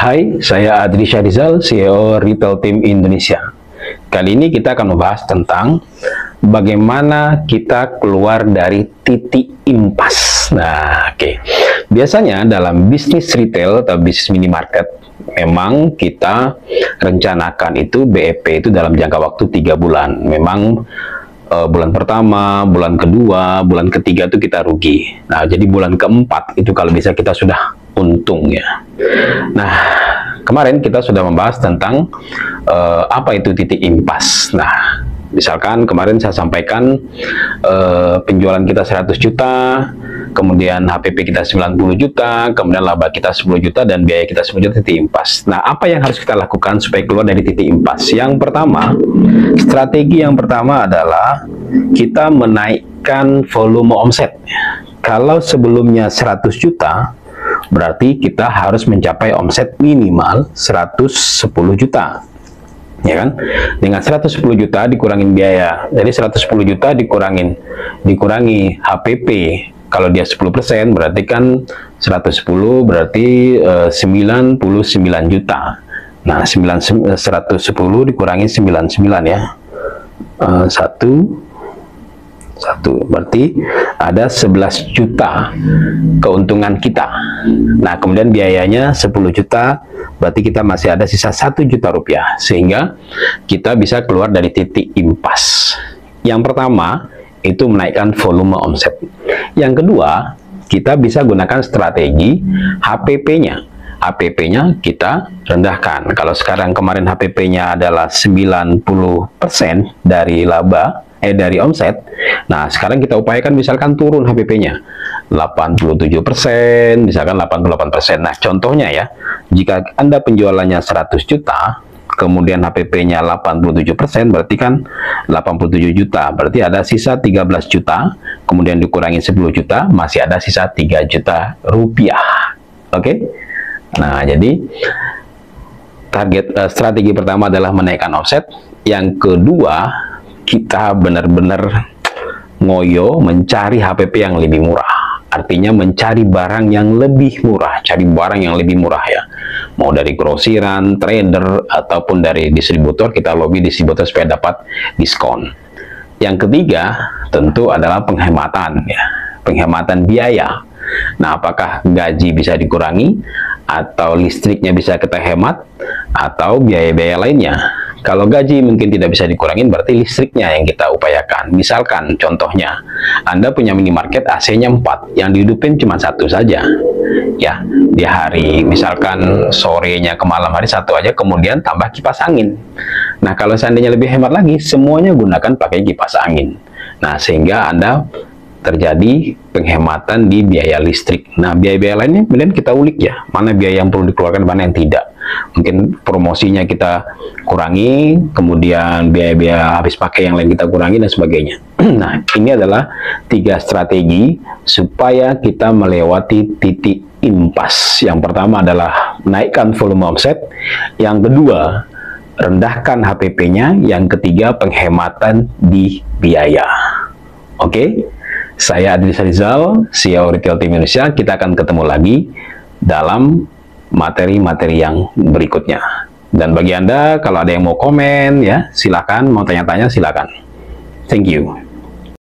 Hai, saya Adri Syahrizal, CEO Retail Team Indonesia. Kali ini kita akan membahas tentang bagaimana kita keluar dari titik impas. Nah, oke. Biasanya dalam bisnis retail atau bisnis minimarket, memang kita rencanakan itu BEP itu dalam jangka waktu 3 bulan. Memang bulan pertama, bulan kedua, bulan ketiga itu kita rugi. Nah, jadi bulan keempat itu kalau bisa kita sudah untung ya. Nah, kemarin kita sudah membahas tentang apa itu titik impas. Nah, misalkan kemarin saya sampaikan penjualan kita 100 juta, kemudian HPP kita 90 juta, kemudian laba kita 10 juta, dan biaya kita 10 juta, titik impas. Nah, apa yang harus kita lakukan supaya keluar dari titik impas? Yang pertama, strategi yang pertama adalah kita menaikkan volume omset. Kalau sebelumnya 100 juta, berarti kita harus mencapai omset minimal 110 juta. Ya kan? Dengan 110 juta dikurangin biaya. Jadi 110 juta dikurangi HPP. Kalau dia 10%, berarti kan 110 berarti 99 juta. Nah, 110 dikurangi 99 ya. Satu berarti ada 11 juta keuntungan kita. Nah, kemudian biayanya 10 juta, berarti kita masih ada sisa 1 juta rupiah, sehingga kita bisa keluar dari titik impas. Yang pertama itu menaikkan volume omset. Yang kedua, kita bisa gunakan strategi HPP-nya. HPP-nya kita rendahkan. Kalau sekarang kemarin HPP-nya adalah 90% dari dari omset. Nah, sekarang kita upayakan misalkan turun HPP-nya 87%, misalkan 88%. Nah, contohnya ya, jika Anda penjualannya 100 juta, kemudian HPP-nya 87%, berarti kan 87 juta. Berarti ada sisa 13 juta, kemudian dikurangi 10 juta, masih ada sisa 3 juta rupiah. Oke? Nah, jadi target strategi pertama adalah menaikkan omset. Yang kedua, kita benar-benar ngoyo mencari HPP yang lebih murah. Artinya mencari barang yang lebih murah, cari barang yang lebih murah ya. Mau dari grosiran, trader, ataupun dari distributor, kita lobby distributor supaya dapat diskon. Yang ketiga, tentu adalah penghematan ya. Penghematan biaya. Nah, apakah gaji bisa dikurangi, atau listriknya bisa kita hemat, atau biaya-biaya lainnya? Kalau gaji mungkin tidak bisa dikurangin, berarti listriknya yang kita upayakan. Misalkan contohnya, Anda punya minimarket AC-nya 4, yang dihidupin cuma 1 saja. Ya, di hari, misalkan sorenya ke malam hari 1 aja, kemudian tambah kipas angin. Nah, kalau seandainya lebih hemat lagi, semuanya gunakan pakai kipas angin. Nah, sehingga Anda terjadi penghematan di biaya listrik. Nah, biaya-biaya lainnya kemudian kita ulik ya, mana biaya yang perlu dikeluarkan, mana yang tidak. Mungkin promosinya kita kurangi, kemudian biaya-biaya habis pakai yang lain kita kurangi, dan sebagainya. Nah, ini adalah 3 strategi supaya kita melewati titik impas. Yang pertama adalah naikkan volume omset, yang kedua rendahkan HPP-nya, yang ketiga penghematan di biaya. Oke? Saya Adri Syahrizal, CEO Retail Team Indonesia. Kita akan ketemu lagi dalam materi-materi yang berikutnya. Dan bagi Anda, kalau ada yang mau komen, ya silakan. Mau tanya-tanya, silakan. Thank you.